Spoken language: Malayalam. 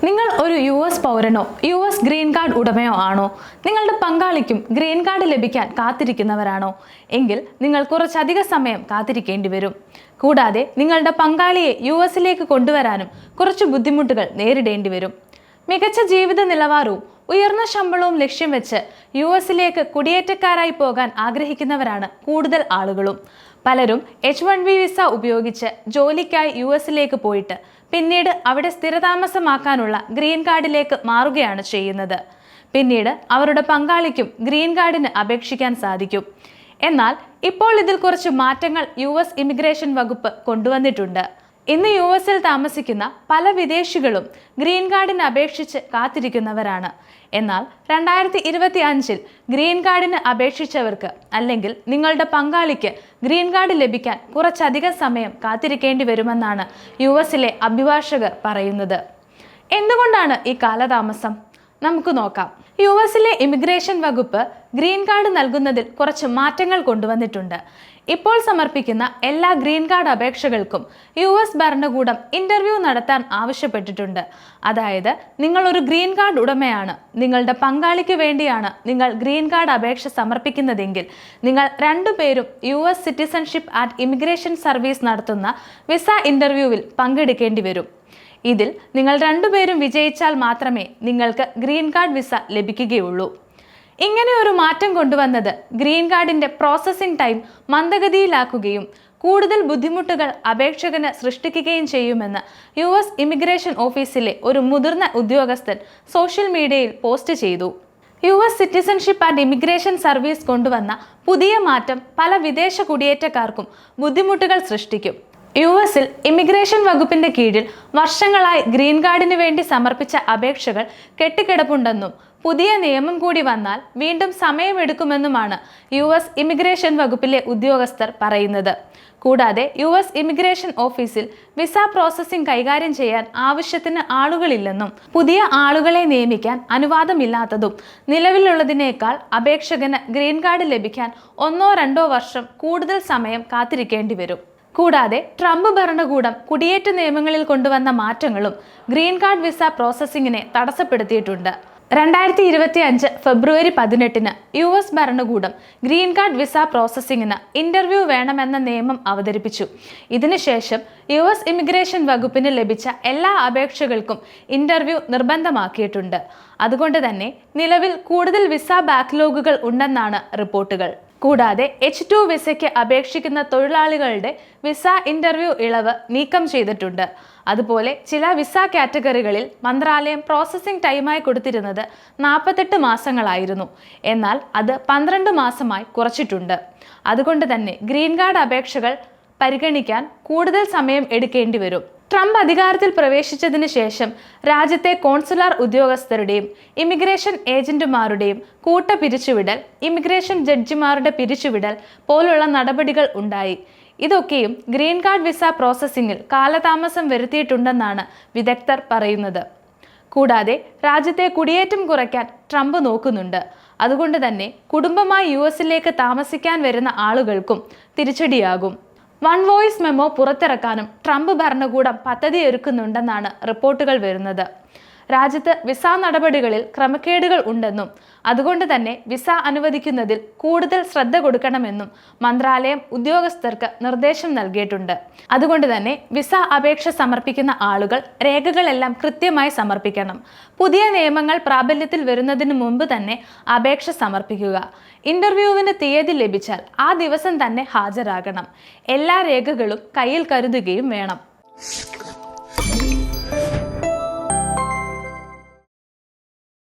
നിങ്ങൾ ഒരു US പൗരനോ US ഗ്രീൻ കാർഡ് ഉടമയോ ആണോ? നിങ്ങളുടെ പങ്കാളിക്കും ഗ്രീൻ കാർഡ് ലഭിക്കാൻ കാത്തിരിക്കുന്നവരാണോ? എങ്കിൽ നിങ്ങൾ കുറച്ചധിക സമയം കാത്തിരിക്കേണ്ടി വരും. കൂടാതെ നിങ്ങളുടെ പങ്കാളിയെ US കൊണ്ടുവരാനും കുറച്ച് ബുദ്ധിമുട്ടുകൾ നേരിടേണ്ടി വരും. മികച്ച ജീവിത നിലവാരവും ഉയർന്ന ശമ്പളവും ലക്ഷ്യം വെച്ച് US കുടിയേറ്റക്കാരായി പോകാൻ ആഗ്രഹിക്കുന്നവരാണ് കൂടുതൽ ആളുകളും. പലരും H1B വിസ ഉപയോഗിച്ച് ജോലിക്കായി US പോയിട്ട് പിന്നീട് അവിടെ സ്ഥിരതാമസമാക്കാനുള്ള ഗ്രീൻ കാർഡിലേക്ക് മാറുകയാണ് ചെയ്യുന്നത്. പിന്നീട് അവരുടെ പങ്കാളിക്കും ഗ്രീൻ കാർഡിന് അപേക്ഷിക്കാൻ സാധിക്കും. എന്നാൽ ഇപ്പോൾ ഇതിൽ കുറച്ച് മാറ്റങ്ങൾ US ഇമിഗ്രേഷൻ വകുപ്പ് കൊണ്ടുവന്നിട്ടുണ്ട്. ഇന്ന് US താമസിക്കുന്ന പല വിദേശികളും ഗ്രീൻ കാർഡിന് അപേക്ഷിച്ച് കാത്തിരിക്കുന്നവരാണ്. എന്നാൽ 2025 ഗ്രീൻ കാർഡിന് അപേക്ഷിച്ചവർക്ക് അല്ലെങ്കിൽ നിങ്ങളുടെ പങ്കാളിക്ക് ഗ്രീൻ കാർഡ് ലഭിക്കാൻ കുറച്ചധികം സമയം കാത്തിരിക്കേണ്ടി വരുമെന്നാണ് US അഭിഭാഷകർ പറയുന്നത്. എന്തുകൊണ്ടാണ് ഈ കാലതാമസം? നമുക്ക് നോക്കാം. US ഇമിഗ്രേഷൻ വകുപ്പ് ഗ്രീൻ കാർഡ് നൽകുന്നതിൽ കുറച്ച് മാറ്റങ്ങൾ കൊണ്ടുവന്നിട്ടുണ്ട്. ഇപ്പോൾ സമർപ്പിക്കുന്ന എല്ലാ ഗ്രീൻ കാർഡ് അപേക്ഷകൾക്കും US ഭരണകൂടം ഇന്റർവ്യൂ നടത്താൻ ആവശ്യപ്പെട്ടിട്ടുണ്ട്. അതായത് നിങ്ങൾ ഒരു ഗ്രീൻ കാർഡ് ഉടമയാണ്, നിങ്ങളുടെ പങ്കാളിക്ക് വേണ്ടിയാണ് നിങ്ങൾ ഗ്രീൻ കാർഡ് അപേക്ഷ സമർപ്പിക്കുന്നതെങ്കിൽ നിങ്ങൾ രണ്ടുപേരും US citizenship and immigration service നടത്തുന്ന വിസ ഇന്റർവ്യൂവിൽ പങ്കെടുക്കേണ്ടി വരും. ഇതിൽ നിങ്ങൾ രണ്ടുപേരും വിജയിച്ചാൽ മാത്രമേ നിങ്ങൾക്ക് ഗ്രീൻ കാർഡ് വിസ ലഭിക്കുകയുള്ളൂ. ഇങ്ങനെ ഒരു മാറ്റം കൊണ്ടുവന്നത് ഗ്രീൻ കാർഡിന്റെ പ്രോസസ്സിംഗ് ടൈം മന്ദഗതിയിലാക്കുകയും കൂടുതൽ ബുദ്ധിമുട്ടുകൾ അപേക്ഷകന് സൃഷ്ടിക്കുകയും ചെയ്യുമെന്ന് US ഇമിഗ്രേഷൻ ഓഫീസിലെ ഒരു മുതിർന്ന ഉദ്യോഗസ്ഥൻ സോഷ്യൽ മീഡിയയിൽ പോസ്റ്റ് ചെയ്തു. US citizenship and immigration service കൊണ്ടുവന്ന പുതിയ മാറ്റം പല വിദേശ കുടിയേറ്റക്കാർക്കും ബുദ്ധിമുട്ടുകൾ സൃഷ്ടിക്കും. US ഇമിഗ്രേഷൻ വകുപ്പിന്റെ കീഴിൽ വർഷങ്ങളായി ഗ്രീൻ കാർഡിന് വേണ്ടി സമർപ്പിച്ച അപേക്ഷകൾ കെട്ടിക്കിടപ്പുണ്ടെന്നും പുതിയ നിയമം കൂടി വന്നാൽ വീണ്ടും സമയമെടുക്കുമെന്നുമാണ് US ഇമിഗ്രേഷൻ വകുപ്പിലെ ഉദ്യോഗസ്ഥർ പറയുന്നത്. കൂടാതെ US ഇമിഗ്രേഷൻ ഓഫീസിൽ വിസ പ്രോസസ്സിംഗ് കൈകാര്യം ചെയ്യാൻ ആവശ്യത്തിന് ആളുകളില്ലെന്നും പുതിയ ആളുകളെ നിയമിക്കാൻ അനുവാദമില്ലാത്തതും നിലവിലുള്ളതിനേക്കാൾ അപേക്ഷകന് ഗ്രീൻ കാർഡ് ലഭിക്കാൻ 1-2 വർഷം കൂടുതൽ സമയം കാത്തിരിക്കേണ്ടി വരും. കൂടാതെ ട്രംപ് ഭരണകൂടം കുടിയേറ്റ നിയമങ്ങളിൽ കൊണ്ടുവന്ന മാറ്റങ്ങളും ഗ്രീൻ കാർഡ് വിസ പ്രോസസ്സിങ്ങിനെ തടസ്സപ്പെടുത്തിയിട്ടുണ്ട്. 2025 ഫെബ്രുവരി 18 US ഭരണകൂടം ഗ്രീൻ കാർഡ് വിസ പ്രോസസ്സിങ്ങിന് ഇന്റർവ്യൂ വേണമെന്ന നിയമം അവതരിപ്പിച്ചു. ഇതിനുശേഷം US ഇമിഗ്രേഷൻ വകുപ്പിന് ലഭിച്ച എല്ലാ അപേക്ഷകൾക്കും ഇന്റർവ്യൂ നിർബന്ധമാക്കിയിട്ടുണ്ട്. അതുകൊണ്ട് തന്നെ നിലവിൽ കൂടുതൽ വിസ ബാക്ക്ലോഗുകൾ ഉണ്ടെന്നാണ് റിപ്പോർട്ടുകൾ. കൂടാതെ H2 വിസയ്ക്ക് അപേക്ഷിക്കുന്ന തൊഴിലാളികളുടെ വിസ ഇന്റർവ്യൂ ഇളവ് നീക്കം ചെയ്തിട്ടുണ്ട്. അതുപോലെ ചില വിസ കാറ്റഗറികളിൽ മന്ത്രാലയം പ്രോസസ്സിംഗ് ടൈമായി കൊടുത്തിരുന്നത് 48 മാസങ്ങളായിരുന്നു. എന്നാൽ അത് 12 മാസമായി കുറച്ചിട്ടുണ്ട്. അതുകൊണ്ട് തന്നെ ഗ്രീൻ കാർഡ് അപേക്ഷകൾ പരിഗണിക്കാൻ കൂടുതൽ സമയം എടുക്കേണ്ടി വരും. ട്രംപ് അധികാരത്തിൽ പ്രവേശിച്ചതിന് ശേഷം രാജ്യത്തെ കോൺസുലാർ ഉദ്യോഗസ്ഥരുടെയും ഇമിഗ്രേഷൻ ഏജന്റുമാരുടെയും കൂട്ട പിരിച്ചുവിടൽ, ഇമിഗ്രേഷൻ ജഡ്ജിമാരുടെ പിരിച്ചുവിടൽ പോലുള്ള നടപടികൾ ഉണ്ടായി. ഇതൊക്കെയും ഗ്രീൻ കാർഡ് വിസ പ്രോസസ്സിംഗിൽ കാലതാമസം വരുത്തിയിട്ടുണ്ടെന്നാണ് വിദഗ്ധർ പറയുന്നത്. കൂടാതെ രാജ്യത്തെ കുടിയേറ്റം കുറയ്ക്കാൻ ട്രംപ് നോക്കുന്നുണ്ട്. അതുകൊണ്ട് തന്നെ കുടുംബമായി US താമസിക്കാൻ വരുന്ന ആളുകൾക്കും തിരിച്ചടിയാകും. വൺ വോയിസ് മെമ്മോ പുറത്തിറക്കാനും ട്രംപ് ഭരണകൂടം പദ്ധതിയൊരുക്കുന്നുണ്ടെന്നാണ് റിപ്പോർട്ടുകൾ വരുന്നത്. രാജ്യത്ത് വിസ നടപടികളിൽ ക്രമക്കേടുകൾ ഉണ്ടെന്നും അതുകൊണ്ട് തന്നെ വിസ അനുവദിക്കുന്നതിൽ കൂടുതൽ ശ്രദ്ധ കൊടുക്കണമെന്നും മന്ത്രാലയം ഉദ്യോഗസ്ഥർക്ക് നിർദ്ദേശം നൽകിയിട്ടുണ്ട്. അതുകൊണ്ട് തന്നെ വിസ അപേക്ഷ സമർപ്പിക്കുന്ന ആളുകൾ രേഖകളെല്ലാം കൃത്യമായി സമർപ്പിക്കണം. പുതിയ നിയമങ്ങൾ പ്രാബല്യത്തിൽ വരുന്നതിന് മുമ്പ് തന്നെ അപേക്ഷ സമർപ്പിക്കുക. ഇന്റർവ്യൂവിന് തീയതി ലഭിച്ചാൽ ആ ദിവസം തന്നെ ഹാജരാകണം. എല്ലാ രേഖകളും കയ്യിൽ കരുതുകയും വേണം.